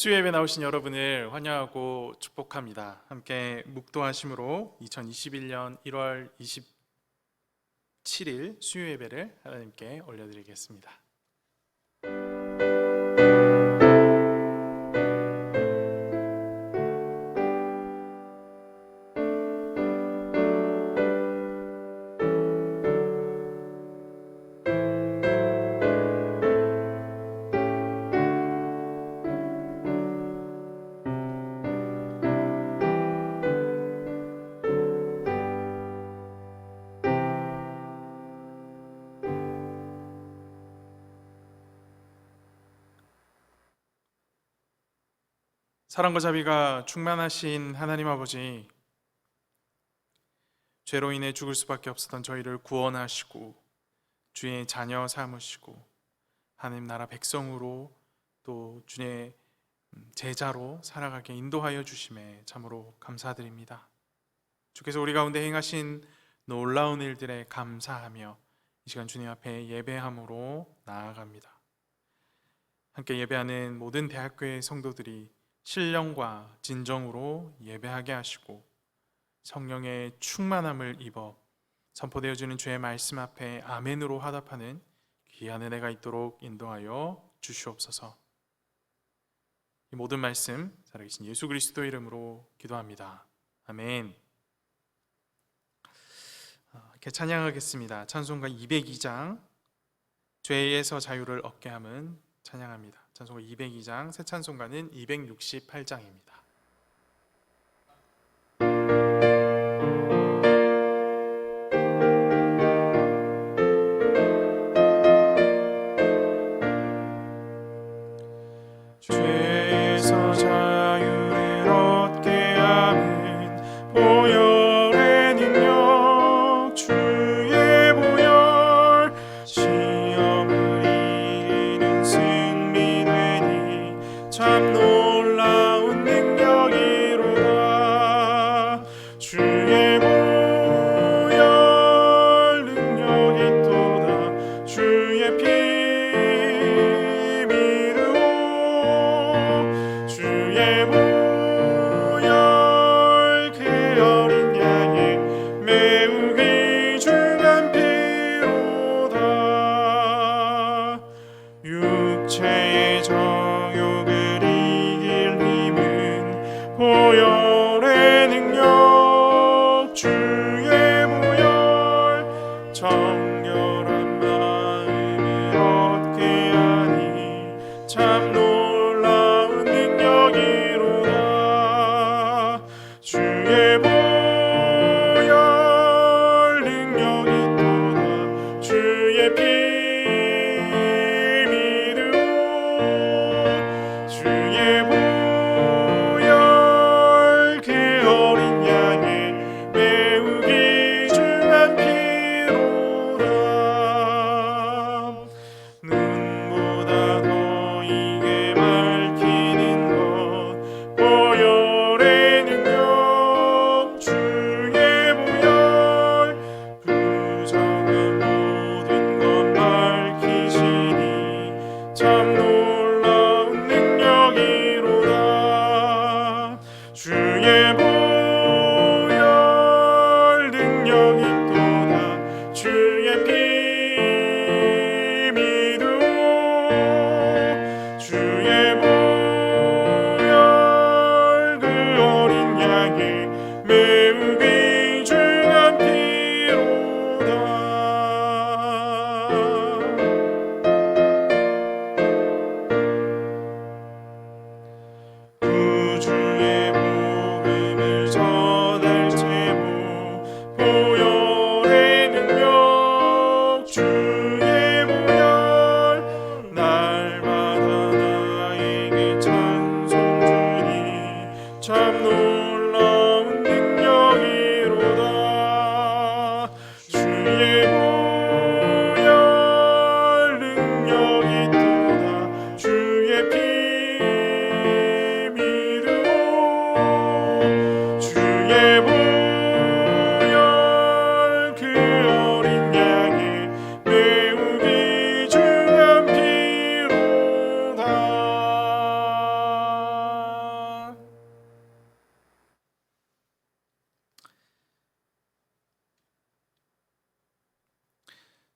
수요예배 나오신 여러분을 환영하고 축복합니다. 함께 묵도하심으로 2021년 1월 27일 수요예배를 하나님께 올려드리겠습니다. 사랑과 자비가 충만하신 하나님 아버지, 죄로 인해 죽을 수밖에 없었던 저희를 구원하시고 주의 자녀 삼으시고 하나님 나라 백성으로 또 주의 제자로 살아가게 인도하여 주심에 참으로 감사드립니다. 주께서 우리 가운데 행하신 놀라운 일들에 감사하며 이 시간 주님 앞에 예배함으로 나아갑니다. 함께 예배하는 모든 대학교의 성도들이 신령과 진정으로 예배하게 하시고 성령의 충만함을 입어 선포되어지는 주의 말씀 앞에 아멘으로 화답하는 귀한 은혜가 있도록 인도하여 주시옵소서. 이 모든 말씀 살아계신 예수 그리스도 이름으로 기도합니다. 아멘. 이렇게 찬양하겠습니다. 찬송가 202장 죄에서 자유를 얻게 함은 찬양합니다. 찬송가 202장, 새 찬송가는 268장입니다. 죄에서 자유를 얻게 함은 보혈의 능력, 주의 보혈, 시험을 이기는 승리되니 참 놀라운 능력이로다. 주의 보혈 능력이 또다. 주의 피 주의 보혈 그 어린 양의 매우 귀중한 피로다. 육체의 정욕을 이길 힘은 보혈의 능력, 주의 보혈 정결한 마음을 얻게 하니 참 놀라운 능력이로다. 주의 보혈 능력이 또다. 주의 피 믿으오. 주의 보혈 그 어린 양의 매우 귀중한 피로다.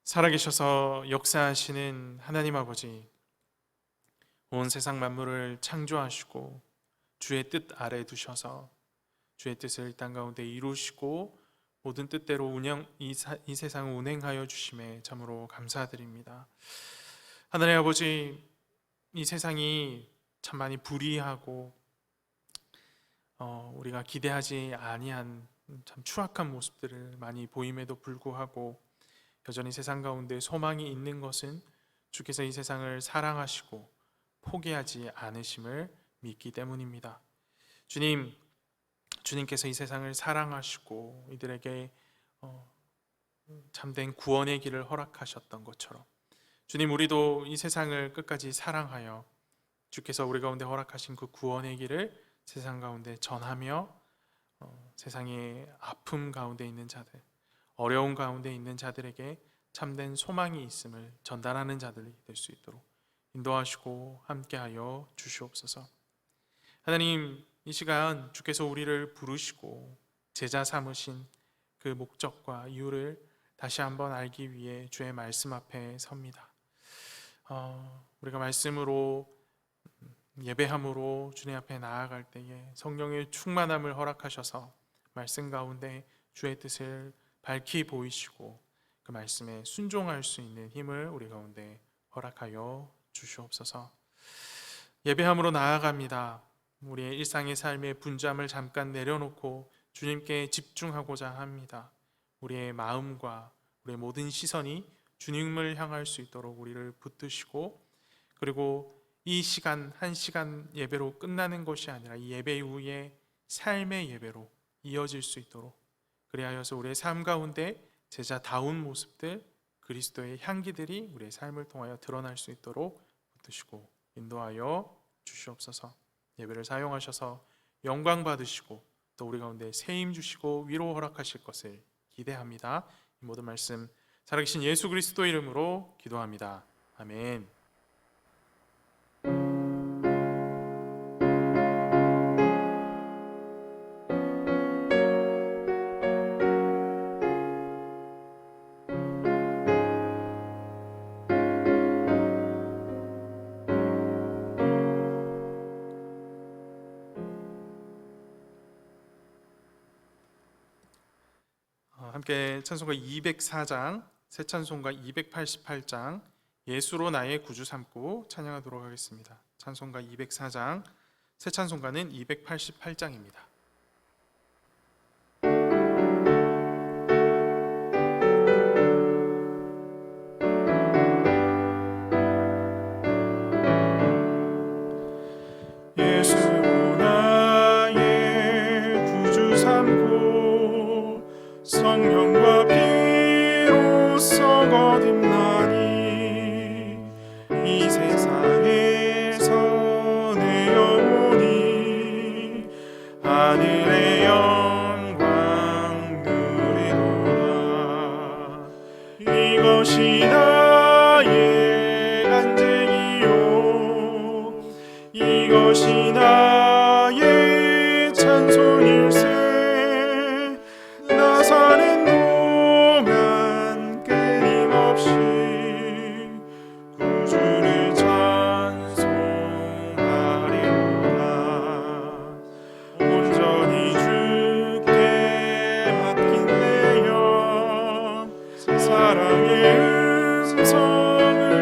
살아계셔서 역사하시는 하나님 아버지, 온 세상 만물을 창조하시고 주의 뜻 아래 두셔서 주의 뜻을 이 땅 가운데 이루시고 모든 뜻대로 이 세상을 운행하여 주심에 참으로 감사드립니다. 하나님 아버지, 이 세상이 참 많이 불의하고 우리가 기대하지 아니한 참 추악한 모습들을 많이 보임에도 불구하고 여전히 세상 가운데 소망이 있는 것은 주께서 이 세상을 사랑하시고 포기하지 않으심을 믿기 때문입니다. 주님께서 이 세상을 사랑하시고 이들에게 참된 구원의 길을 허락하셨던 것처럼 주님, 우리도 이 세상을 끝까지 사랑하여 주께서 우리 가운데 허락하신 그 구원의 길을 세상 가운데 전하며 세상의 아픔 가운데 있는 자들, 어려움 가운데 있는 자들에게 참된 소망이 있음을 전달하는 자들이 될 수 있도록 인도하시고 함께하여 주시옵소서. 하나님, 이 시간 주께서 우리를 부르시고 제자 삼으신 그 목적과 이유를 다시 한번 알기 위해 주의 말씀 앞에 섭니다. 우리가 말씀으로 예배함으로 주님 앞에 나아갈 때에 성령의 충만함을 허락하셔서 말씀 가운데 주의 뜻을 밝히 보이시고 그 말씀에 순종할 수 있는 힘을 우리 가운데 허락하여 주시옵소서. 예배함으로 나아갑니다. 우리의 일상의 삶의 분주함을 잠깐 내려놓고 주님께 집중하고자 합니다. 우리의 마음과 우리의 모든 시선이 주님을 향할 수 있도록 우리를 붙드시고, 그리고 이 시간 한 시간 예배로 끝나는 것이 아니라 이 예배 이후에 삶의 예배로 이어질 수 있도록, 그리하여서 우리의 삶 가운데 제자다운 모습들, 그리스도의 향기들이 우리의 삶을 통하여 드러날 수 있도록 붙드시고 인도하여 주시옵소서. 예배를 사용하셔서 영광 받으시고 또 우리 가운데 세임 주시고 위로 허락하실 것을 기대합니다. 이 모든 말씀 살아계신 예수 그리스도 이름으로 기도합니다. 아멘. 함께 찬송가 204장, 새 찬송가 288장 예수로 나의 구주 삼고 찬양하도록 하겠습니다. 찬송가 204장, 새 찬송가는 288장입니다. 예수로 나의 구주 삼고 성령과 피로써 거듭나니 이 세상에서 내 영혼이 하늘의 영광 누리도다. 이것이 나의 간증이요 이것이 나의 찬송일세. 나 사는 동안 끊임없이 구주를 찬송하리로다. 온전히 주께 맡긴 내 영 사랑의 음성을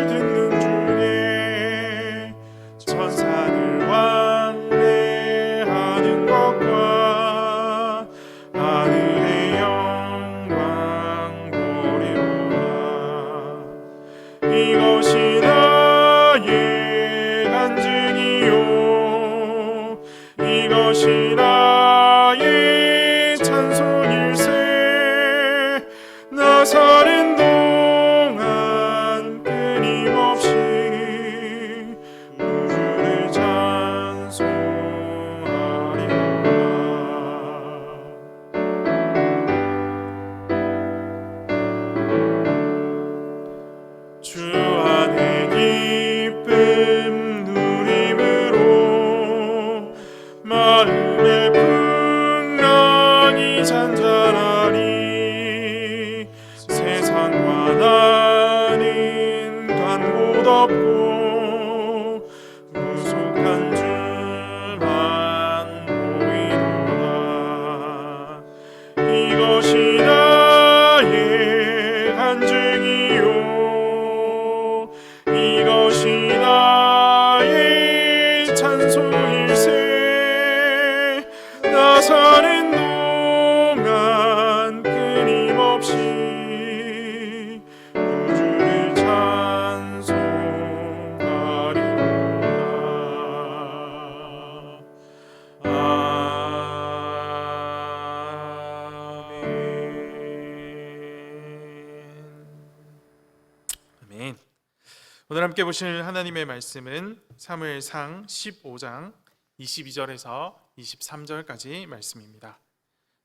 오늘 함께 보실 하나님의 말씀은 사무엘상 15장 22절에서 23절까지 말씀입니다.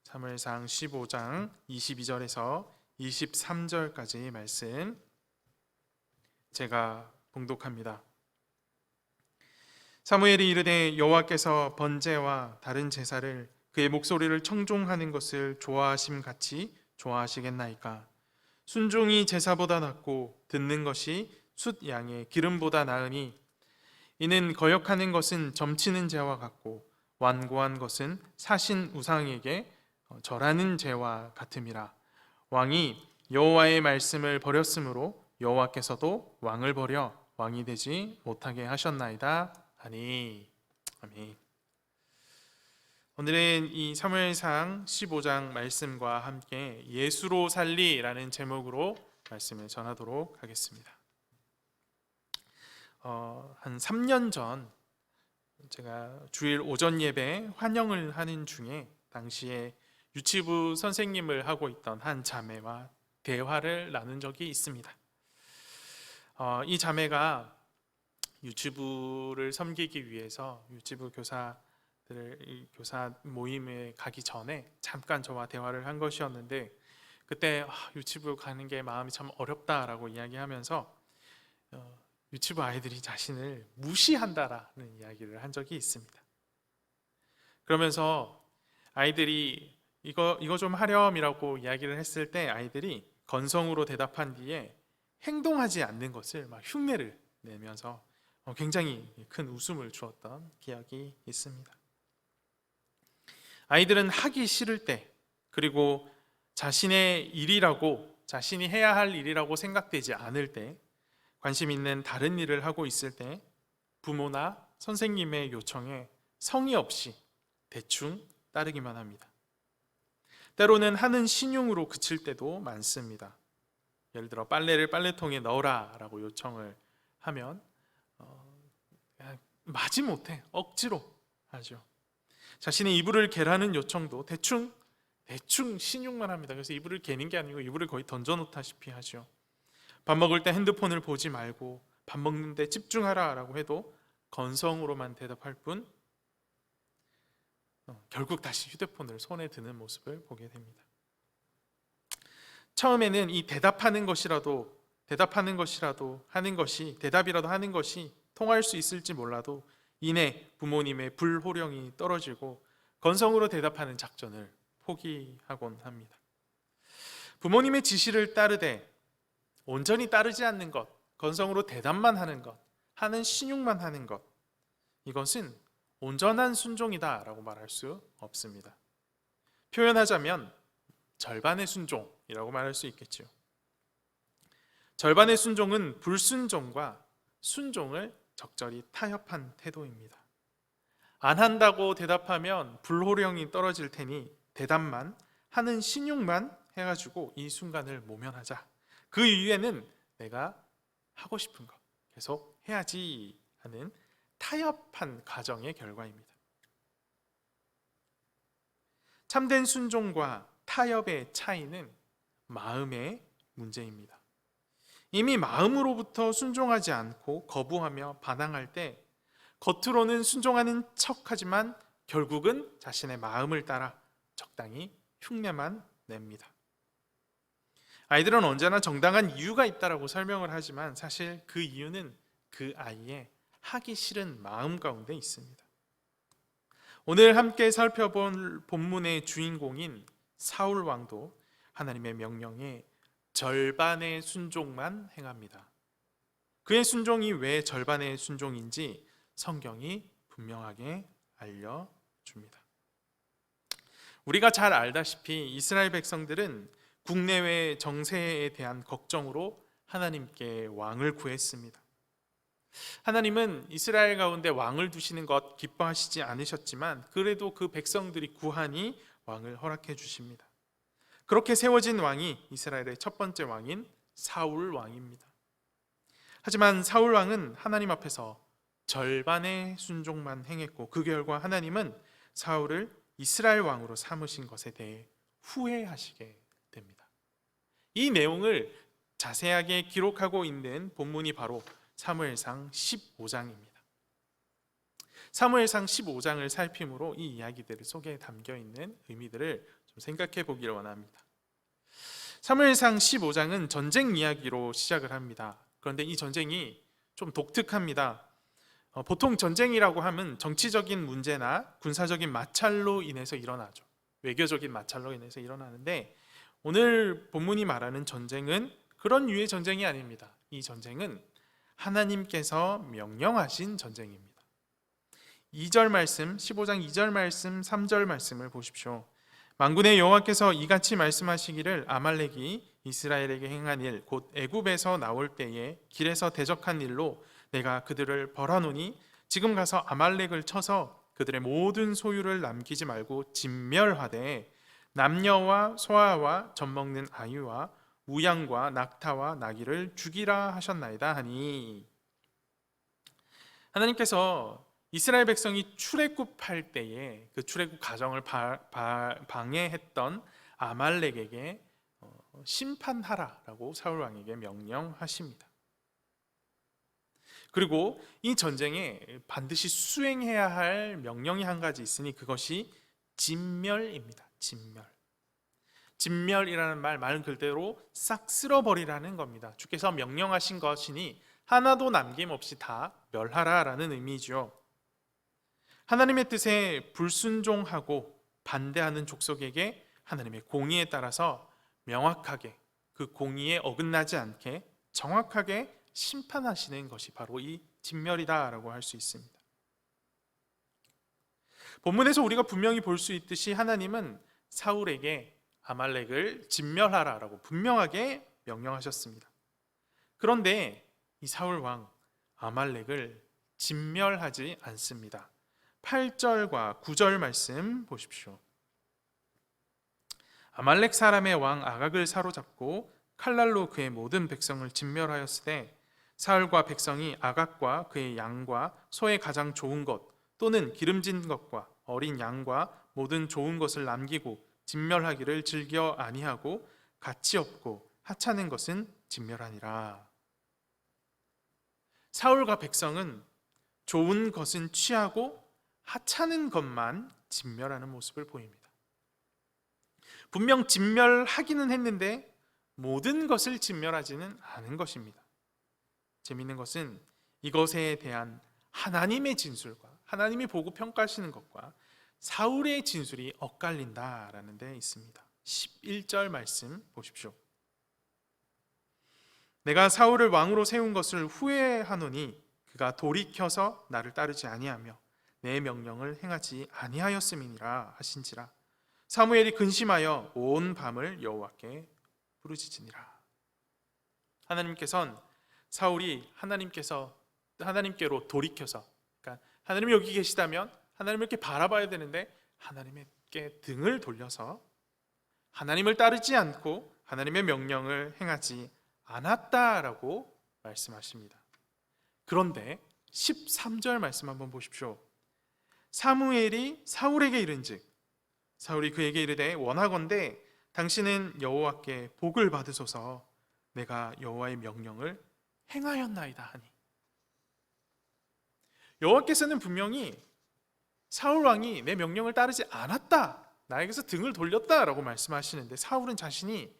사무엘상 15장 22절에서 23절까지 말씀 제가 봉독합니다. 사무엘이 이르되 여호와께서 번제와 다른 제사를 그의 목소리를 청종하는 것을 좋아하심 같이 좋아하시겠나이까? 순종이 제사보다 낫고 듣는 것이 숫 양의 기름보다 나으니 이는 거역하는 것은 점치는 죄와 같고 완고한 것은 사신 우상에게 절하는 죄와 같음이라. 왕이 여호와의 말씀을 버렸으므로 여호와께서도 왕을 버려 왕이 되지 못하게 하셨나이다 하니. 아멘. 오늘은 이 사무엘상 15장 말씀과 함께 예수로 살리라는 제목으로 말씀을 전하도록 하겠습니다. 한 3년 전 제가 주일 오전 예배 환영을 하는 중에 당시에 유치부 선생님을 하고 있던 한 자매와 대화를 나눈 적이 있습니다. 이 자매가 유치부를 섬기기 위해서 유치부 교사 모임에 가기 전에 잠깐 저와 대화를 한 것이었는데, 그때 유치부 가는 게 마음이 참 어렵다라고 이야기하면서 유치부 아이들이 자신을 무시한다라는 이야기를 한 적이 있습니다. 그러면서 아이들이 이거 좀 하렴이라고 이야기를 했을 때 아이들이 건성으로 대답한 뒤에 행동하지 않는 것을 막 흉내를 내면서 굉장히 큰 웃음을 주었던 기억이 있습니다. 아이들은 하기 싫을 때, 그리고 자신의 일이라고, 자신이 해야 할 일이라고 생각되지 않을 때, 관심 있는 다른 일을 하고 있을 때 부모나 선생님의 요청에 성의 없이 대충 따르기만 합니다. 때로는 하는 신용으로 그칠 때도 많습니다. 예를 들어 빨래를 빨래통에 넣어라 라고 요청을 하면 마지못해 억지로 하죠. 자신의 이불을 개라는 요청도 대충 신용만 합니다. 그래서 이불을 개는 게 아니고 이불을 거의 던져놓다시피 하죠. 밥 먹을 때 핸드폰을 보지 말고 밥 먹는데 집중하라 라고 해도 건성으로만 대답할 뿐 결국 다시 휴대폰을 손에 드는 모습을 보게 됩니다. 처음에는 이 대답이라도 하는 것이 통할 수 있을지 몰라도 이내 부모님의 불호령이 떨어지고 건성으로 대답하는 작전을 포기하곤 합니다. 부모님의 지시를 따르되 온전히 따르지 않는 것, 건성으로 대답만 하는 것, 하는 신용만 하는 것, 이것은 온전한 순종이다라고 말할 수 없습니다. 표현하자면 절반의 순종이라고 말할 수 있겠죠. 절반의 순종은 불순종과 순종을 적절히 타협한 태도입니다. 안 한다고 대답하면 불호령이 떨어질 테니 대답만, 하는 신용만 해가지고 이 순간을 모면하자. 그 이후에는 내가 하고 싶은 거 계속 해야지 하는 타협한 과정의 결과입니다. 참된 순종과 타협의 차이는 마음의 문제입니다. 이미 마음으로부터 순종하지 않고 거부하며 반항할 때 겉으로는 순종하는 척하지만 결국은 자신의 마음을 따라 적당히 흉내만 냅니다. 아이들은 언제나 정당한 이유가 있다라고 설명을 하지만 사실 그 이유는 그 아이의 하기 싫은 마음 가운데 있습니다. 오늘 함께 살펴본 본문의 주인공인 사울 왕도 하나님의 명령에 절반의 순종만 행합니다. 그의 순종이 왜 절반의 순종인지 성경이 분명하게 알려줍니다. 우리가 잘 알다시피 이스라엘 백성들은 국내외 정세에 대한 걱정으로 하나님께 왕을 구했습니다. 하나님은 이스라엘 가운데 왕을 두시는 것 기뻐하시지 않으셨지만 그래도 그 백성들이 구하니 왕을 허락해 주십니다. 그렇게 세워진 왕이 이스라엘의 첫 번째 왕인 사울 왕입니다. 하지만 사울 왕은 하나님 앞에서 절반의 순종만 행했고 그 결과 하나님은 사울을 이스라엘 왕으로 삼으신 것에 대해 후회하시게 됩니다. 이 내용을 자세하게 기록하고 있는 본문이 바로 사무엘상 15장입니다. 사무엘상 15장을 살핌으로 이 이야기들 속에 담겨 있는 의미들을 좀 생각해 보기를 원합니다. 사무엘상 15장은 전쟁 이야기로 시작을 합니다. 그런데 이 전쟁이 좀 독특합니다. 보통 전쟁이라고 하면 정치적인 문제나 군사적인 마찰로 인해서 일어나죠. 외교적인 마찰로 인해서 일어나는데 오늘 본문이 말하는 전쟁은 그런 류의 전쟁이 아닙니다. 이 전쟁은 하나님께서 명령하신 전쟁입니다. 2절 말씀, 15장 2절 말씀, 3절 말씀을 보십시오. 만군의 여호와께서 이같이 말씀하시기를 아말렉이 이스라엘에게 행한 일 곧 애굽에서 나올 때에 길에서 대적한 일로 내가 그들을 벌하노니 지금 가서 아말렉을 쳐서 그들의 모든 소유를 남기지 말고 진멸하되 남녀와 소아와 젖먹는 아이와 우양과 낙타와 나귀를 죽이라 하셨나이다 하니, 하나님께서 이스라엘 백성이 출애굽할 때에 그 출애굽 과정을 방해했던 아말렉에게 심판하라라고 사울 왕에게 명령하십니다. 그리고 이 전쟁에 반드시 수행해야 할 명령이 한 가지 있으니 그것이 진멸입니다. 진멸이라는 말은 그대로 싹 쓸어버리라는 겁니다. 주께서 명령하신 것이니 하나도 남김없이 다 멸하라라는 의미죠. 하나님의 뜻에 불순종하고 반대하는 족속에게 하나님의 공의에 따라서 명확하게 그 공의에 어긋나지 않게 정확하게 심판하시는 것이 바로 이 진멸이다라고 할 수 있습니다. 본문에서 우리가 분명히 볼 수 있듯이 하나님은 사울에게 아말렉을 진멸하라라고 분명하게 명령하셨습니다. 그런데 이 사울 왕 아말렉을 진멸하지 않습니다. 8절과 9절 말씀 보십시오. 아말렉 사람의 왕 아각을 사로잡고 칼날로 그의 모든 백성을 진멸하였으되 사울과 백성이 아각과 그의 양과 소의 가장 좋은 것 또는 기름진 것과 어린 양과 모든 좋은 것을 남기고 진멸하기를 즐겨 아니하고 가치 없고 하찮은 것은 진멸하니라. 사울과 백성은 좋은 것은 취하고 하찮은 것만 진멸하는 모습을 보입니다. 분명 진멸하기는 했는데 모든 것을 진멸하지는 않은 것입니다. 재미있는 것은 이것에 대한 하나님의 진술과 하나님이 보고 평가하시는 것과 사울의 진술이 엇갈린다라는 데 있습니다. 11절 말씀 보십시오. 내가 사울을 왕으로 세운 것을 후회하노니 그가 돌이켜서 나를 따르지 아니하며 내 명령을 행하지 아니하였음이니라 하신지라. 사무엘이 근심하여 온 밤을 여호와께 부르짖으니라. 하나님께서는 사울이 하나님께로 돌이켜서, 그러니까 하나님이 여기 계시다면 하나님을 이렇게 바라봐야 되는데 하나님께 등을 돌려서 하나님을 따르지 않고 하나님의 명령을 행하지 않았다라고 말씀하십니다. 그런데 13절 말씀 한번 보십시오. 사무엘이 사울에게 이른즉 사울이 그에게 이르되 원하건대 당신은 여호와께 복을 받으소서 내가 여호와의 명령을 행하였나이다 하니. 여호와께서는 분명히 사울 왕이 내 명령을 따르지 않았다, 나에게서 등을 돌렸다라고 말씀하시는데 사울은 자신이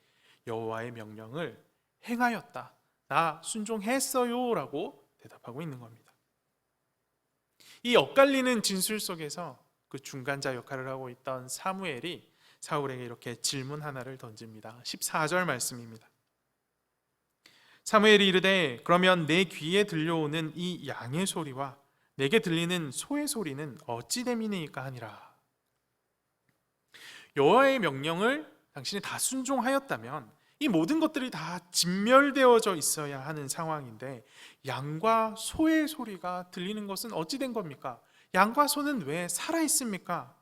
여호와의 명령을 행하였다, 나 순종했어요라고 대답하고 있는 겁니다. 이 엇갈리는 진술 속에서 그 중간자 역할을 하고 있던 사무엘이 사울에게 이렇게 질문 하나를 던집니다. 14절 말씀입니다. 사무엘이 이르되 그러면 내 귀에 들려오는 이 양의 소리와 내게 들리는 소의 소리는 어찌 됨이니까 하니라. 여호와의 명령을 당신이 다 순종하였다면 이 모든 것들이 다 진멸되어져 있어야 하는 상황인데 양과 소의 소리가 들리는 것은 어찌 된 겁니까? 양과 소는 왜 살아 있습니까?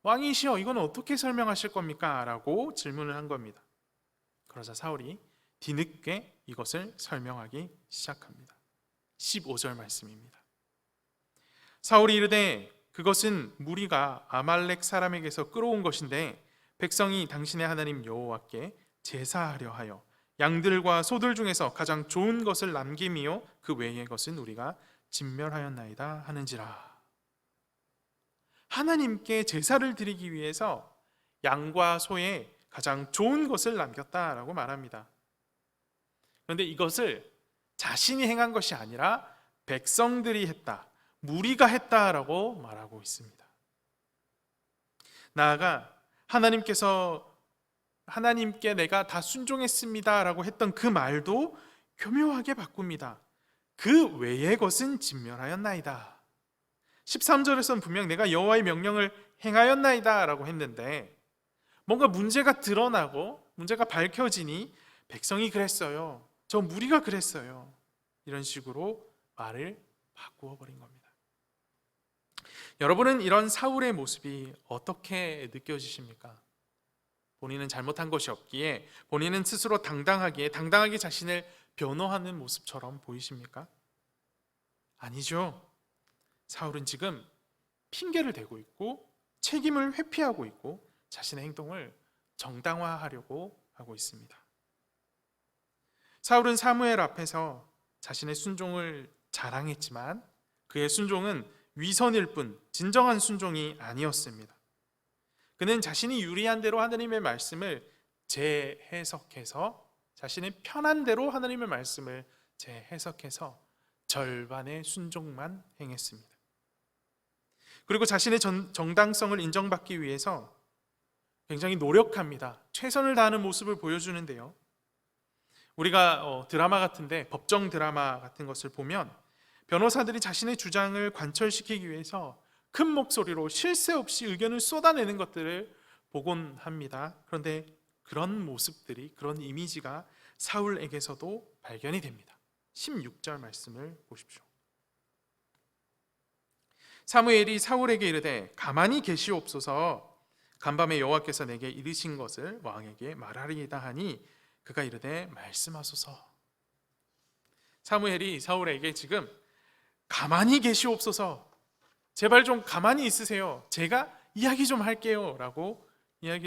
왕이시여 이건 어떻게 설명하실 겁니까? 라고 질문을 한 겁니다. 그러자 사울이 뒤늦게 이것을 설명하기 시작합니다. 15절 말씀입니다. 사울이 이르되 그것은 무리가 아말렉 사람에게서 끌어온 것인데 백성이 당신의 하나님 여호와께 제사하려 하여 양들과 소들 중에서 가장 좋은 것을 남김이요 그 외의 것은 우리가 진멸하였나이다 하는지라. 하나님께 제사를 드리기 위해서 양과 소의 가장 좋은 것을 남겼다라고 말합니다. 그런데 이것을 자신이 행한 것이 아니라 백성들이 했다, 무리가 했다라고 말하고 있습니다. 나아가 하나님께 내가 다 순종했습니다라고 했던 그 말도 교묘하게 바꿉니다. 그 외의 것은 진멸하였나이다. 13절에서는 분명 내가 여호와의 명령을 행하였나이다라고 했는데 뭔가 문제가 드러나고 문제가 밝혀지니 백성이 그랬어요, 저 무리가 그랬어요, 이런 식으로 말을 바꾸어 버린 겁니다. 여러분은 이런 사울의 모습이 어떻게 느껴지십니까? 본인은 잘못한 것이 없기에 본인은 스스로 당당하게 자신을 변호하는 모습처럼 보이십니까? 아니죠. 사울은 지금 핑계를 대고 있고 책임을 회피하고 있고 자신의 행동을 정당화하려고 하고 있습니다. 사울은 사무엘 앞에서 자신의 순종을 자랑했지만 그의 순종은 위선일 뿐 진정한 순종이 아니었습니다. 그는 자신이 유리한 대로 하나님의 말씀을 재해석해서 자신의 편한 대로 하나님의 말씀을 재해석해서 절반의 순종만 행했습니다. 그리고 자신의 정당성을 인정받기 위해서 굉장히 노력합니다. 최선을 다하는 모습을 보여주는데요. 우리가 드라마 같은데, 법정 드라마 같은 것을 보면 변호사들이 자신의 주장을 관철시키기 위해서 큰 목소리로 쉴 새 없이 의견을 쏟아내는 것들을 보곤 합니다. 그런데 그런 모습들이, 그런 이미지가 사울에게서도 발견이 됩니다. 16절 말씀을 보십시오. 사무엘이 사울에게 이르되 가만히 계시옵소서, 간밤에 여호와께서 내게 이르신 것을 왕에게 말하리이다 하니 그가 이르되 말씀하소서. 사무엘이 사울에게 지금 가만히 계시옵소서, 제발 좀 가만히 있으세요, 제가 이야기 좀 할게요 라고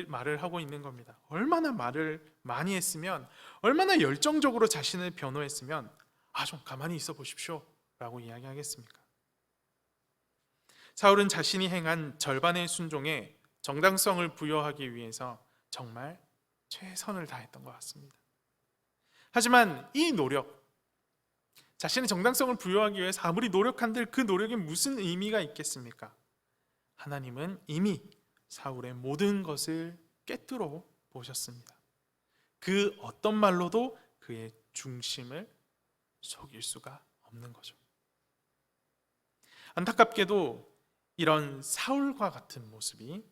말을 하고 있는 겁니다. 얼마나 말을 많이 했으면, 얼마나 열정적으로 자신을 변호했으면 좀 가만히 있어 보십시오 라고 이야기하겠습니까? 사울은 자신이 행한 절반의 순종에 정당성을 부여하기 위해서 정말 최선을 다했던 것 같습니다. 하지만 이 노력, 자신의 정당성을 부여하기 위해서 아무리 노력한들 그 노력에 무슨 의미가 있겠습니까? 하나님은 이미 사울의 모든 것을 꿰뚫어 보셨습니다. 그 어떤 말로도 그의 중심을 속일 수가 없는 거죠. 안타깝게도 이런 사울과 같은 모습이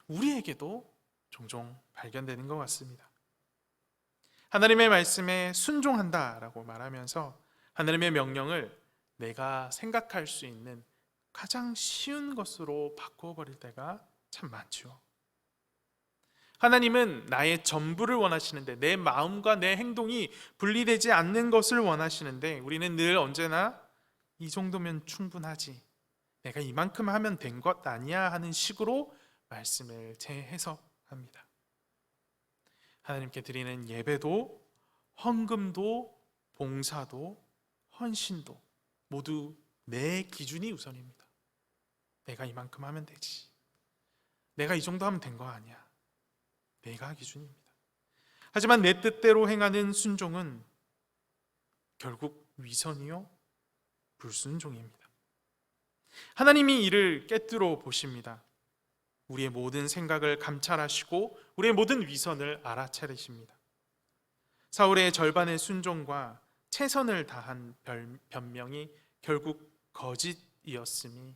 우리에게도 종종 발견되는 것 같습니다. 하나님의 말씀에 순종한다라고 말하면서 하나님의 명령을 내가 생각할 수 있는 가장 쉬운 것으로 바꾸어 버릴 때가 참 많죠. 하나님은 나의 전부를 원하시는데, 내 마음과 내 행동이 분리되지 않는 것을 원하시는데, 우리는 늘 언제나 이 정도면 충분하지, 내가 이만큼 하면 된 것 아니야 하는 식으로 말씀을 재해석합니다. 하나님께 드리는 예배도, 헌금도, 봉사도, 헌신도 모두 내 기준이 우선입니다. 내가 이만큼 하면 되지, 내가 이 정도 하면 된 거 아니야, 내가 기준입니다. 하지만 내 뜻대로 행하는 순종은 결국 위선이요 불순종입니다. 하나님이 이를 꿰뚫어 보십니다. 우리의 모든 생각을 감찰하시고 우리의 모든 위선을 알아차리십니다. 사울의 절반의 순종과 최선을 다한 변명이 결국 거짓이었음이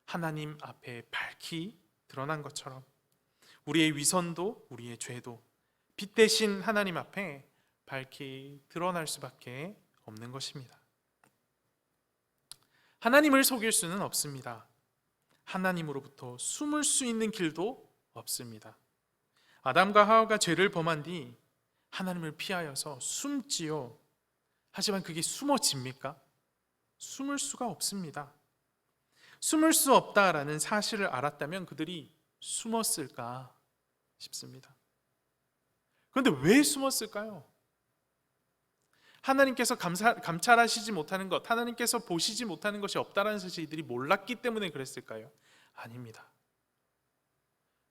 하나님 앞에 밝히 드러난 것처럼 우리의 위선도 우리의 죄도 빛 대신 하나님 앞에 밝히 드러날 수밖에 없는 것입니다. 하나님을 속일 수는 없습니다. 하나님으로부터 숨을 수 있는 길도 없습니다. 아담과 하와가 죄를 범한 뒤 하나님을 피하여서 숨지요. 하지만 그게 숨어집니까? 숨을 수가 없습니다. 숨을 수 없다라는 사실을 알았다면 그들이 숨었을까 싶습니다. 그런데 왜 숨었을까요? 하나님께서 감찰하시지 못하는 것, 하나님께서 보시지 못하는 것이 없다는 사실 이들이 몰랐기 때문에 그랬을까요? 아닙니다.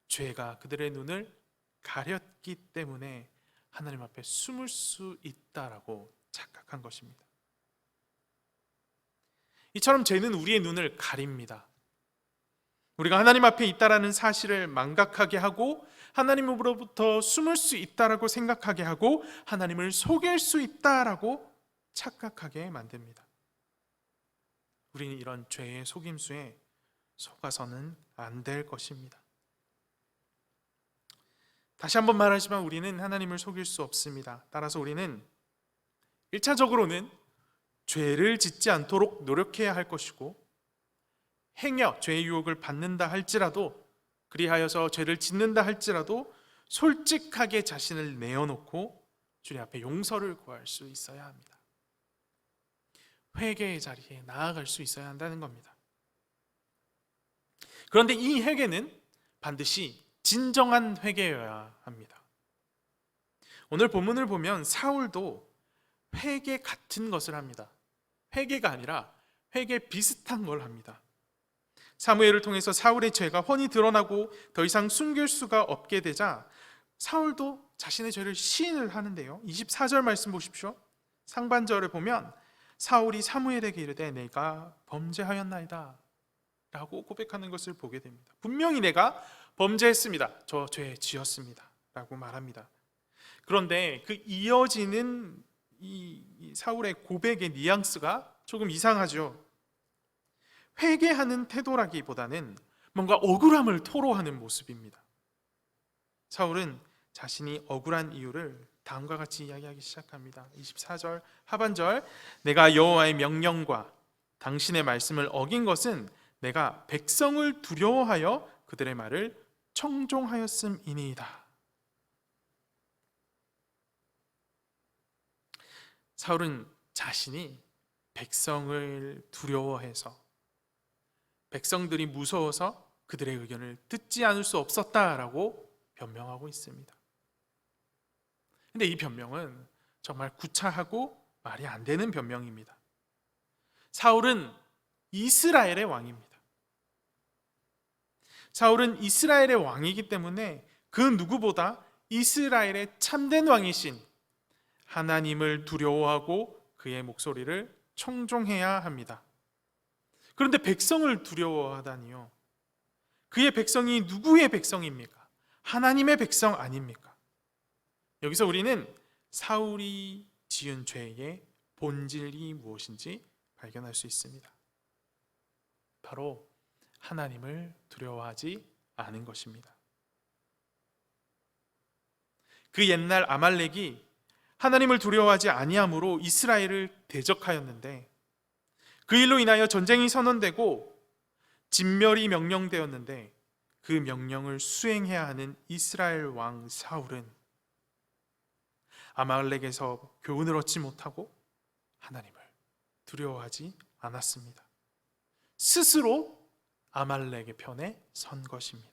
죄가 그들의 눈을 가렸기 때문에 하나님 앞에 숨을 수 있다라고 착각한 것입니다. 이처럼 죄는 우리의 눈을 가립니다. 우리가 하나님 앞에 있다라는 사실을 망각하게 하고 하나님으로부터 숨을 수 있다라고 생각하게 하고 하나님을 속일 수 있다라고 착각하게 만듭니다. 우리는 이런 죄의 속임수에 속아서는 안 될 것입니다. 다시 한번 말하지만 우리는 하나님을 속일 수 없습니다. 따라서 우리는 1차적으로는 죄를 짓지 않도록 노력해야 할 것이고, 행여 죄의 유혹을 받는다 할지라도, 그리하여서 죄를 짓는다 할지라도 솔직하게 자신을 내어놓고 주님 앞에 용서를 구할 수 있어야 합니다. 회개의 자리에 나아갈 수 있어야 한다는 겁니다. 그런데 이 회개는 반드시 진정한 회개여야 합니다. 오늘 본문을 보면 사울도 회개 같은 것을 합니다. 회개가 아니라 회개 비슷한 걸 합니다. 사무엘을 통해서 사울의 죄가 훤히 드러나고 더 이상 숨길 수가 없게 되자 사울도 자신의 죄를 시인을 하는데요. 24절 말씀 보십시오. 상반절을 보면 사울이 사무엘에게 이르되 내가 범죄하였나이다 라고 고백하는 것을 보게 됩니다. 분명히 내가 범죄했습니다. 저 죄 지었습니다 라고 말합니다. 그런데 그 이어지는 이 사울의 고백의 뉘앙스가 조금 이상하죠. 회개하는 태도라기보다는 뭔가 억울함을 토로하는 모습입니다. 사울은 자신이 억울한 이유를 다음과 같이 이야기하기 시작합니다. 24절 하반절, 내가 여호와의 명령과 당신의 말씀을 어긴 것은 내가 백성을 두려워하여 그들의 말을 청종하였음이니이다. 사울은 자신이 백성을 두려워해서, 백성들이 무서워서 그들의 의견을 듣지 않을 수 없었다라고 변명하고 있습니다. 근데 이 변명은 정말 구차하고 말이 안 되는 변명입니다. 사울은 이스라엘의 왕입니다. 사울은 이스라엘의 왕이기 때문에 그 누구보다 이스라엘의 참된 왕이신 하나님을 두려워하고 그의 목소리를 청종해야 합니다. 그런데 백성을 두려워하다니요. 그의 백성이 누구의 백성입니까? 하나님의 백성 아닙니까? 여기서 우리는 사울이 지은 죄의 본질이 무엇인지 발견할 수 있습니다. 바로 하나님을 두려워하지 않은 것입니다. 그 옛날 아말렉이 하나님을 두려워하지 아니함으로 이스라엘을 대적하였는데, 그 일로 인하여 전쟁이 선언되고 진멸이 명령되었는데, 그 명령을 수행해야 하는 이스라엘 왕 사울은 아말렉에서 교훈을 얻지 못하고 하나님을 두려워하지 않았습니다. 스스로 아말렉의 편에 선 것입니다.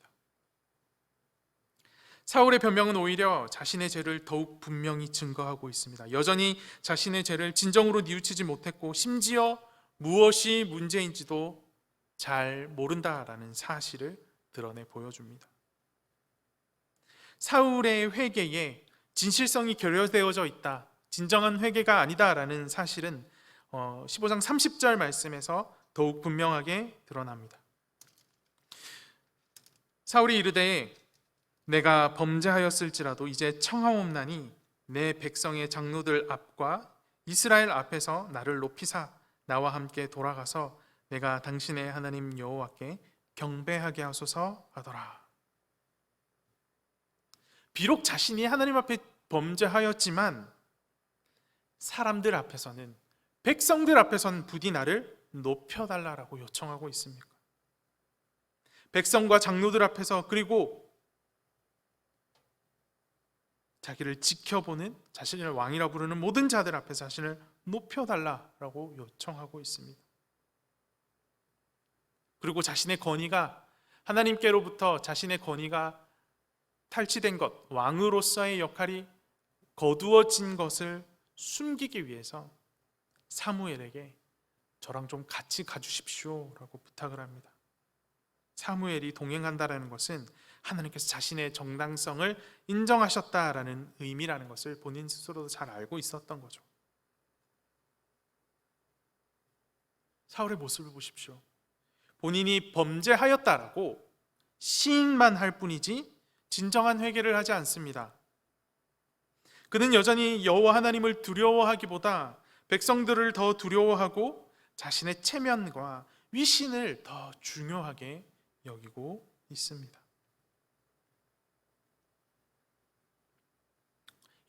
사울의 변명은 오히려 자신의 죄를 더욱 분명히 증거하고 있습니다. 여전히 자신의 죄를 진정으로 뉘우치지 못했고 심지어 무엇이 문제인지도 잘 모른다라는 사실을 드러내 보여줍니다. 사울의 회개에 진실성이 결여되어져 있다, 진정한 회개가 아니다라는 사실은 15장 30절 말씀에서 더욱 분명하게 드러납니다. 사울이 이르되 내가 범죄하였을지라도 이제 청하옵나니 내 백성의 장로들 앞과 이스라엘 앞에서 나를 높이사 나와 함께 돌아가서 내가 당신의 하나님 여호와께 경배하게 하소서 하더라. 비록 자신이 하나님 앞에 범죄하였지만 사람들 앞에서는, 백성들 앞에서는 부디 나를 높여달라고 요청하고 있습니까? 백성과 장로들 앞에서, 그리고 자기를 지켜보는, 자신을 왕이라 부르는 모든 자들 앞에서 자신을 높여달라고 요청하고 있습니다. 그리고 자신의 권위가, 하나님께로부터 자신의 권위가 탈취된 것, 왕으로서의 역할이 거두어진 것을 숨기기 위해서 사무엘에게 저랑 좀 같이 가주십시오 라고 부탁을 합니다. 사무엘이 동행한다라는 것은 하나님께서 자신의 정당성을 인정하셨다라는 의미라는 것을 본인 스스로도 잘 알고 있었던 거죠. 사울의 모습을 보십시오. 본인이 범죄하였다라고 시인만 할 뿐이지 진정한 회개를 하지 않습니다. 그는 여전히 여호와 하나님을 두려워하기보다 백성들을 더 두려워하고 자신의 체면과 위신을 더 중요하게 여기고 있습니다.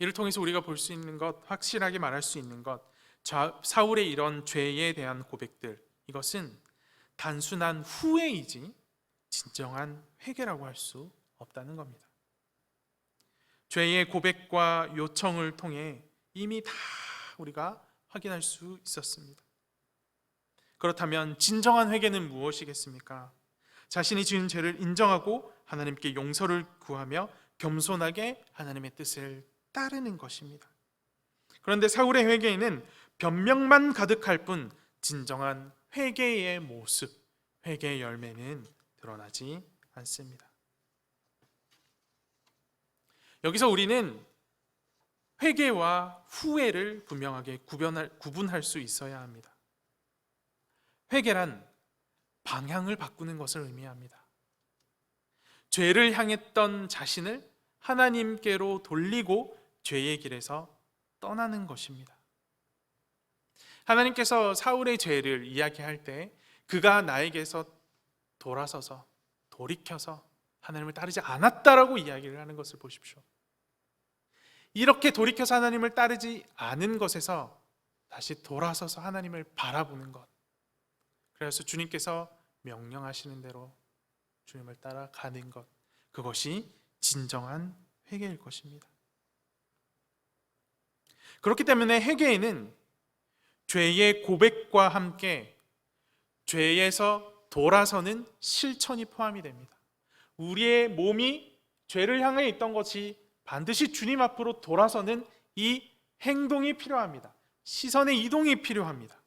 이를 통해서 우리가 볼 수 있는 것, 확실하게 말할 수 있는 것, 사울의 이런 죄에 대한 고백들, 이것은 단순한 후회이지 진정한 회개라고 할 수 없다는 겁니다. 죄의 고백과 요청을 통해 이미 다 우리가 확인할 수 있었습니다. 그렇다면 진정한 회개는 무엇이겠습니까? 자신이 지은 죄를 인정하고 하나님께 용서를 구하며 겸손하게 하나님의 뜻을 따르는 것입니다. 그런데 사울의 회개에는 변명만 가득할 뿐 진정한 회개의 모습, 회개의 열매는 드러나지 않습니다. 여기서 우리는 회개와 후회를 분명하게 구분할 수 있어야 합니다. 회개란 방향을 바꾸는 것을 의미합니다. 죄를 향했던 자신을 하나님께로 돌리고 죄의 길에서 떠나는 것입니다. 하나님께서 사울의 죄를 이야기할 때 그가 나에게서 돌아서서 돌이켜서 하나님을 따르지 않았다라고 이야기를 하는 것을 보십시오. 이렇게 돌이켜서 하나님을 따르지 않은 것에서 다시 돌아서서 하나님을 바라보는 것, 그래서 주님께서 명령하시는 대로 주님을 따라가는 것, 그것이 진정한 회개일 것입니다. 그렇기 때문에 회개에는 죄의 고백과 함께 죄에서 돌아서는 실천이 포함이 됩니다. 우리의 몸이 죄를 향해 있던 것이 반드시 주님 앞으로 돌아서는 이 행동이 필요합니다. 시선의 이동이 필요합니다.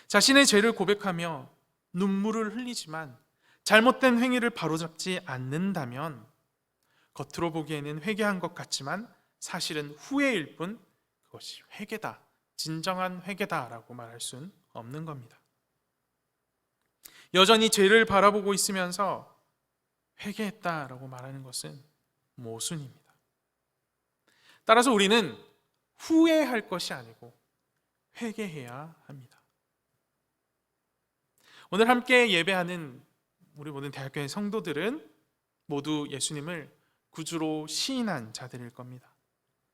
자신의 죄를 고백하며 눈물을 흘리지만 잘못된 행위를 바로잡지 않는다면 겉으로 보기에는 회개한 것 같지만 사실은 후회일 뿐 그것이 회개다, 진정한 회개다라고 말할 수는 없는 겁니다. 여전히 죄를 바라보고 있으면서 회개했다라고 말하는 것은 모순입니다. 따라서 우리는 후회할 것이 아니고 회개해야 합니다. 오늘 함께 예배하는 우리 모든 대학교의 성도들은 모두 예수님을 구주로 시인한 자들일 겁니다.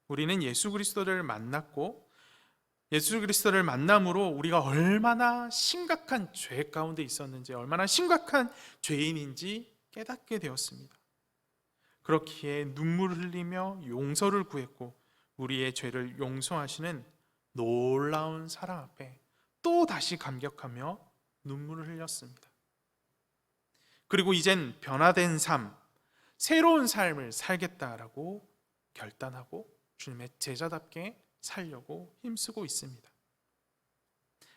우리는 예수 그리스도를 만났고 예수 그리스도를 만남으로 우리가 얼마나 심각한 죄 가운데 있었는지, 얼마나 심각한 죄인인지 깨닫게 되었습니다. 그렇기에 눈물을 흘리며 용서를 구했고 우리의 죄를 용서하시는 놀라운 사랑 앞에 또 다시 감격하며 눈물을 흘렸습니다. 그리고 이젠 변화된 삶, 새로운 삶을 살겠다라고 결단하고 주님의 제자답게 살려고 힘쓰고 있습니다.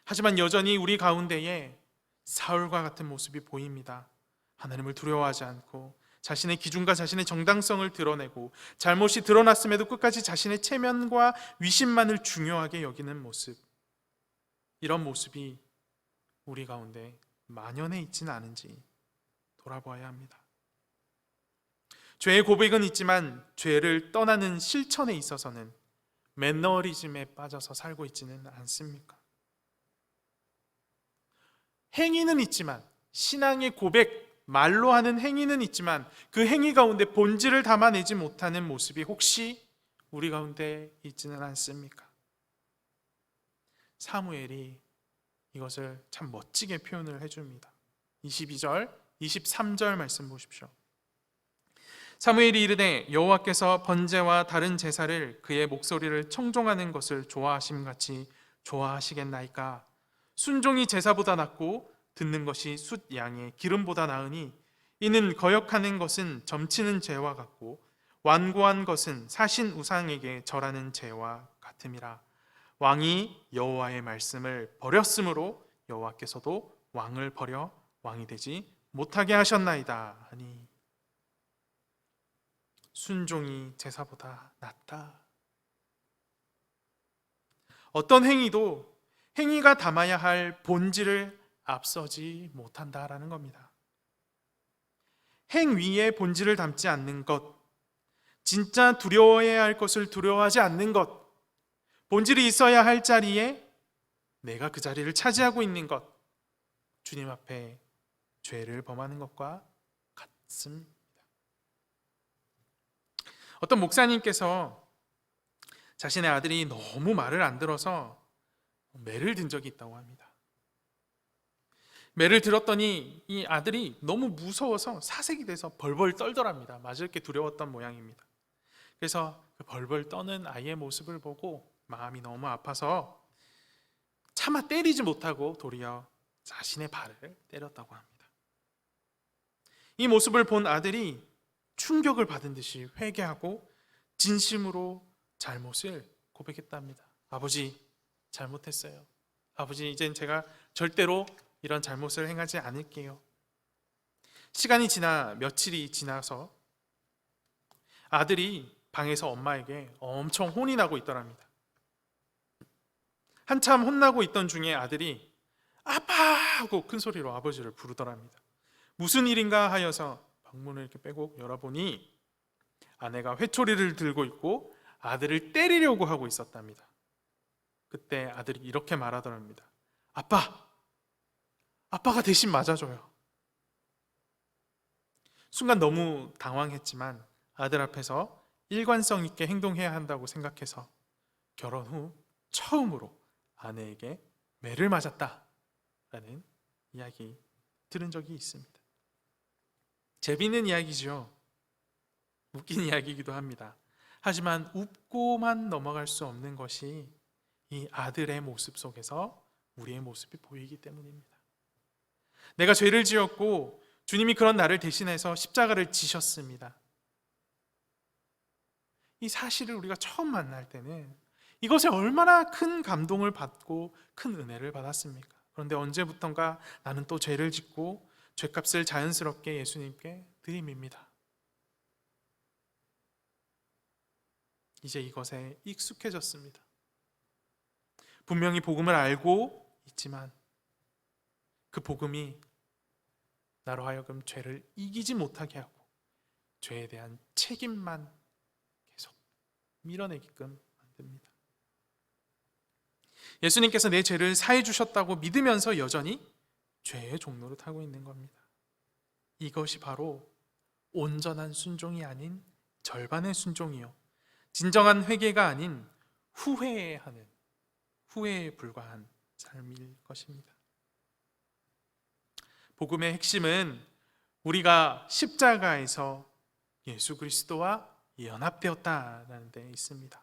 하지만 여전히 우리 가운데에 사울과 같은 모습이 보입니다. 하나님을 두려워하지 않고 자신의 기준과 자신의 정당성을 드러내고 잘못이 드러났음에도 끝까지 자신의 체면과 위신만을 중요하게 여기는 모습, 이런 모습이 우리 가운데 만연해 있지는 않은지 돌아보아야 합니다. 죄의 고백은 있지만 죄를 떠나는 실천에 있어서는 매너리즘에 빠져서 살고 있지는 않습니까? 행위는 있지만, 신앙의 고백, 말로 하는 행위는 있지만 그 행위 가운데 본질을 담아내지 못하는 모습이 혹시 우리 가운데 있지는 않습니까? 사무엘이 이것을 참 멋지게 표현을 해줍니다. 22절, 23절 말씀 보십시오. 사무엘이 이르되 여호와께서 번제와 다른 제사를 그의 목소리를 청종하는 것을 좋아하심같이 좋아하시겠나이까? 순종이 제사보다 낫고 듣는 것이 숫 양의 기름보다 나으니 이는 거역하는 것은 점치는 죄와 같고 완고한 것은 사신 우상에게 절하는 죄와 같음이라. 왕이 여호와의 말씀을 버렸으므로 여호와께서도 왕을 버려 왕이 되지 못하게 하셨나이다 하니, 순종이 제사보다 낫다. 어떤 행위도 행위가 담아야 할 본질을 앞서지 못한다라는 겁니다. 행위의 본질을 담지 않는 것, 진짜 두려워해야 할 것을 두려워하지 않는 것, 본질이 있어야 할 자리에 내가 그 자리를 차지하고 있는 것, 주님 앞에 죄를 범하는 것과 같습니다. 어떤 목사님께서 자신의 아들이 너무 말을 안 들어서 매를 든 적이 있다고 합니다. 매를 들었더니 이 아들이 너무 무서워서 사색이 돼서 벌벌 떨더랍니다. 맞을 게 두려웠던 모양입니다. 그래서 그 벌벌 떠는 아이의 모습을 보고 마음이 너무 아파서 차마 때리지 못하고 도리어 자신의 발을 때렸다고 합니다. 이 모습을 본 아들이 충격을 받은 듯이 회개하고 진심으로 잘못을 고백했답니다. 아버지, 잘못했어요. 아버지, 이젠 제가 절대로 이런 잘못을 행하지 않을게요. 시간이 지나 며칠이 지나서 아들이 방에서 엄마에게 엄청 혼이 나고 있더랍니다. 한참 혼나고 있던 중에 아들이 아빠! 하고 큰 소리로 아버지를 부르더랍니다. 무슨 일인가 하여서 방문을 이렇게 빼고 열어보니 아내가 회초리를 들고 있고 아들을 때리려고 하고 있었답니다. 그때 아들이 이렇게 말하더랍니다. 아빠가 대신 맞아줘요. 순간 너무 당황했지만 아들 앞에서 일관성 있게 행동해야 한다고 생각해서 결혼 후 처음으로 아내에게 매를 맞았다라는 이야기 들은 적이 있습니다. 재미있는 이야기죠. 웃긴 이야기이기도 합니다. 하지만 웃고만 넘어갈 수 없는 것이 이 아들의 모습 속에서 우리의 모습이 보이기 때문입니다. 내가 죄를 지었고 주님이 그런 나를 대신해서 십자가를 지셨습니다. 이 사실을 우리가 처음 만날 때는 이것에 얼마나 큰 감동을 받고 큰 은혜를 받았습니까? 그런데 언제부턴가 나는 또 죄를 짓고 죄값을 자연스럽게 예수님께 들이밉니다. 이제 이것에 익숙해졌습니다. 분명히 복음을 알고 있지만 그 복음이 나로 하여금 죄를 이기지 못하게 하고 죄에 대한 책임만 계속 밀어내게끔 만듭니다. 예수님께서 내 죄를 사해 주셨다고 믿으면서 여전히 죄의 종로를 타고 있는 겁니다. 이것이 바로 온전한 순종이 아닌 절반의 순종이요, 진정한 회개가 아닌 후회에 불과한 삶일 것입니다. 복음의 핵심은 우리가 십자가에서 예수 그리스도와 연합되었다라는 데 있습니다.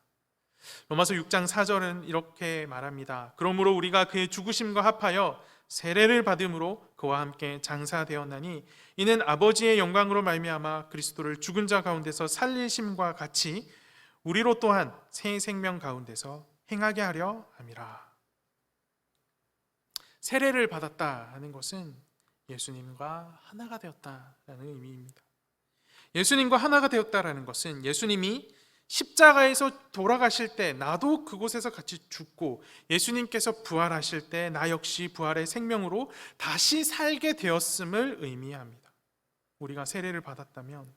로마서 6장 4절은 이렇게 말합니다. 그러므로 우리가 그의 죽으심과 합하여 세례를 받음으로 그와 함께 장사되었나니 이는 아버지의 영광으로 말미암아 그리스도를 죽은 자 가운데서 살리심과 같이 우리로 또한 새 생명 가운데서 행하게 하려 함이라. 세례를 받았다 하는 것은 예수님과 하나가 되었다라는 의미입니다. 예수님과 하나가 되었다라는 것은 예수님이 십자가에서 돌아가실 때 나도 그곳에서 같이 죽고 예수님께서 부활하실 때 나 역시 부활의 생명으로 다시 살게 되었음을 의미합니다. 우리가 세례를 받았다면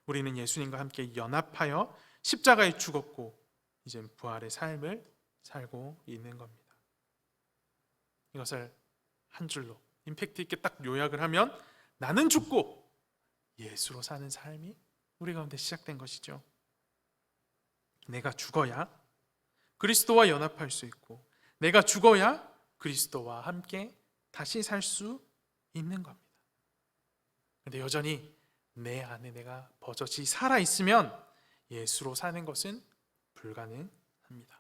우리는 예수님과 함께 연합하여 십자가에 죽었고 이제 부활의 삶을 살고 있는 겁니다. 이것을 한 줄로 임팩트 있게 딱 요약을 하면 나는 죽고 예수로 사는 삶이 우리 가운데 시작된 것이죠. 내가 죽어야 그리스도와 연합할 수 있고 내가 죽어야 그리스도와 함께 다시 살 수 있는 겁니다. 그런데 여전히 내 안에 내가 버젓이 살아있으면 예수로 사는 것은 불가능합니다.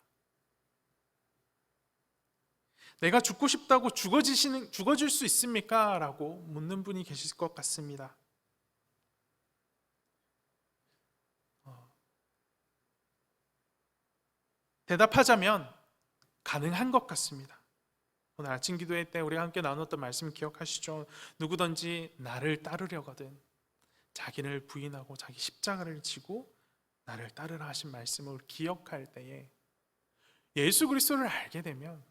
내가 죽고 싶다고 죽어질 수 있습니까? 라고 묻는 분이 계실 것 같습니다. 대답하자면 가능한 것 같습니다. 오늘 아침 기도회 때 우리가 함께 나눴던 말씀 기억하시죠? 누구든지 나를 따르려거든 자기를 부인하고 자기 십자가를 지고 나를 따르라 하신 말씀을 기억할 때에 예수 그리스도를 알게 되면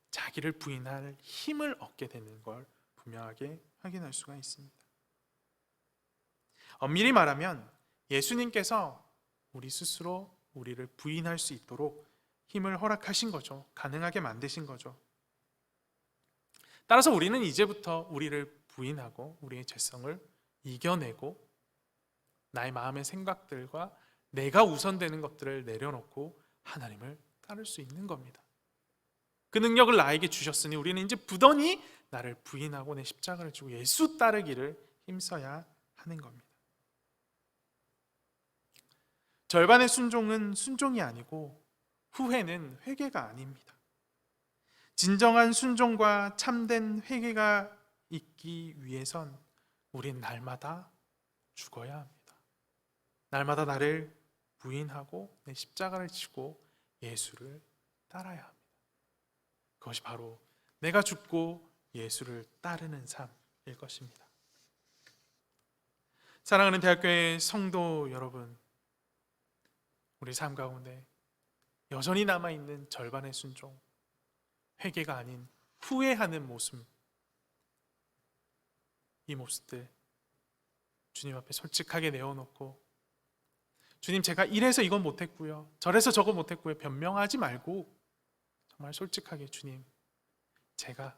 자기를 부인할 힘을 얻게 되는 걸 분명하게 확인할 수가 있습니다. 엄밀히 말하면 예수님께서 우리 스스로 우리를 부인할 수 있도록 힘을 허락하신 거죠. 가능하게 만드신 거죠. 따라서 우리는 이제부터 우리를 부인하고 우리의 죄성을 이겨내고 나의 마음의 생각들과 내가 우선되는 것들을 내려놓고 하나님을 따를 수 있는 겁니다. 그 능력을 나에게 주셨으니 우리는 이제 부단히 나를 부인하고 내 십자가를 지고 예수 따르기를 힘써야 하는 겁니다. 절반의 순종은 순종이 아니고 후회는 회개가 아닙니다. 진정한 순종과 참된 회개가 있기 위해선 우린 날마다 죽어야 합니다. 날마다 나를 부인하고 내 십자가를 지고 예수를 따라야 합니다. 그것이 바로 내가 죽고 예수를 따르는 삶일 것입니다. 사랑하는 대학교의 성도 여러분, 우리 삶 가운데 여전히 남아있는 절반의 순종, 회개가 아닌 후회하는 모습, 이 모습들 주님 앞에 솔직하게 내어놓고 주님, 제가 이래서 이건 못했고요, 저래서 저거 못했고요 변명하지 말고 정말 솔직하게 주님, 제가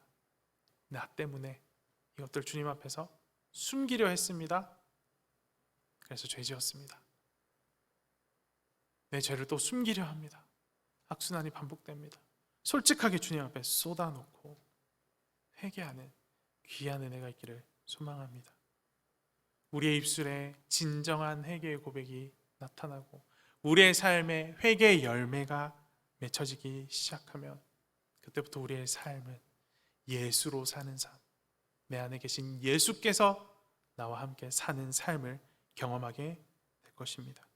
나 때문에 이것들 주님 앞에서 숨기려 했습니다. 그래서 죄 지었습니다. 내 죄를 또 숨기려 합니다. 악순환이 반복됩니다. 솔직하게 주님 앞에 쏟아놓고 회개하는 귀한 은혜가 있기를 소망합니다. 우리의 입술에 진정한 회개의 고백이 나타나고 우리의 삶에 회개의 열매가 맺혀지기 시작하면 그때부터 우리의 삶은 예수로 사는 삶, 내 안에 계신 예수께서 나와 함께 사는 삶을 경험하게 될 것입니다.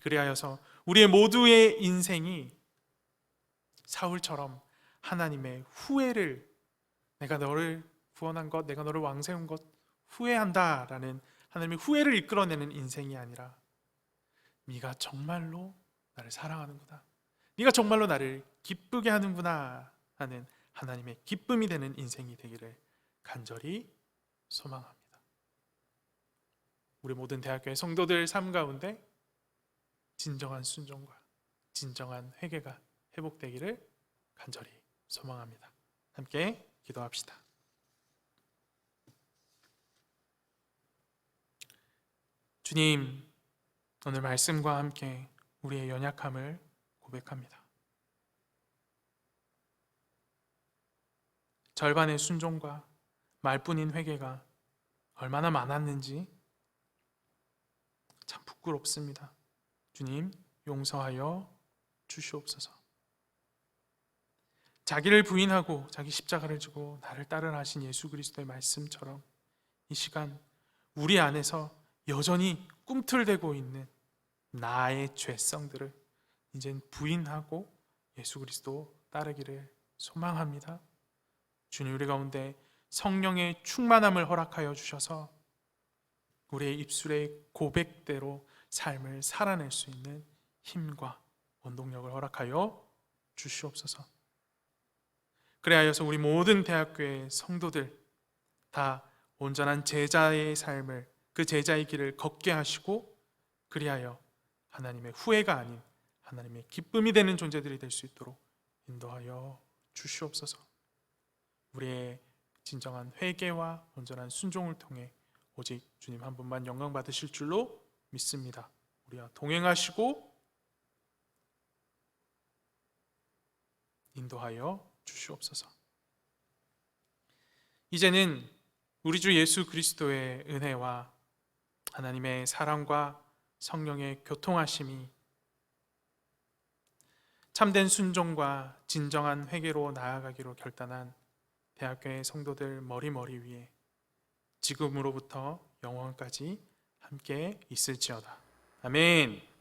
그리하여서 우리의 모두의 인생이 사울처럼 하나님의 후회를, 내가 너를 구원한 것, 내가 너를 왕세운 것 후회한다라는 하나님의 후회를 이끌어내는 인생이 아니라 네가 정말로 나를 사랑하는구나, 네가 정말로 나를 기쁘게 하는구나 하는 하나님의 기쁨이 되는 인생이 되기를 간절히 소망합니다. 우리 모든 대학교의 성도들 삶 가운데 진정한 순종과 진정한 회개가 회복되기를 간절히 소망합니다. 함께 기도합시다. 주님, 오늘 말씀과 함께 우리의 연약함을 고백합니다. 절반의 순종과 말뿐인 회개가 얼마나 많았는지 참 부끄럽습니다. 주님, 용서하여 주시옵소서. 자기를 부인하고 자기 십자가를 지고 나를 따르라 하신 예수 그리스도의 말씀처럼 이 시간 우리 안에서 여전히 꿈틀대고 있는 나의 죄성들을 이젠 부인하고 예수 그리스도 따르기를 소망합니다. 주님, 우리 가운데 성령의 충만함을 허락하여 주셔서 우리의 입술의 고백대로 삶을 살아낼 수 있는 힘과 원동력을 허락하여 주시옵소서. 그래하여서 우리 모든 대학교의 성도들 다 온전한 제자의 삶을, 그 제자의 길을 걷게 하시고 그리하여 하나님의 후회가 아닌 하나님의 기쁨이 되는 존재들이 될 수 있도록 인도하여 주시옵소서. 우리의 진정한 회개와 온전한 순종을 통해 오직 주님 한 분만 영광 받으실 줄로 믿습니다. 우리와 동행하시고 인도하여 주시옵소서. 이제는 우리 주 예수 그리스도의 은혜와 하나님의 사랑과 성령의 교통하심이 참된 순종과 진정한 회개로 나아가기로 결단한 대학교의 성도들 머리 위에 지금으로부터 영원까지 함께 있을지어다. 아멘.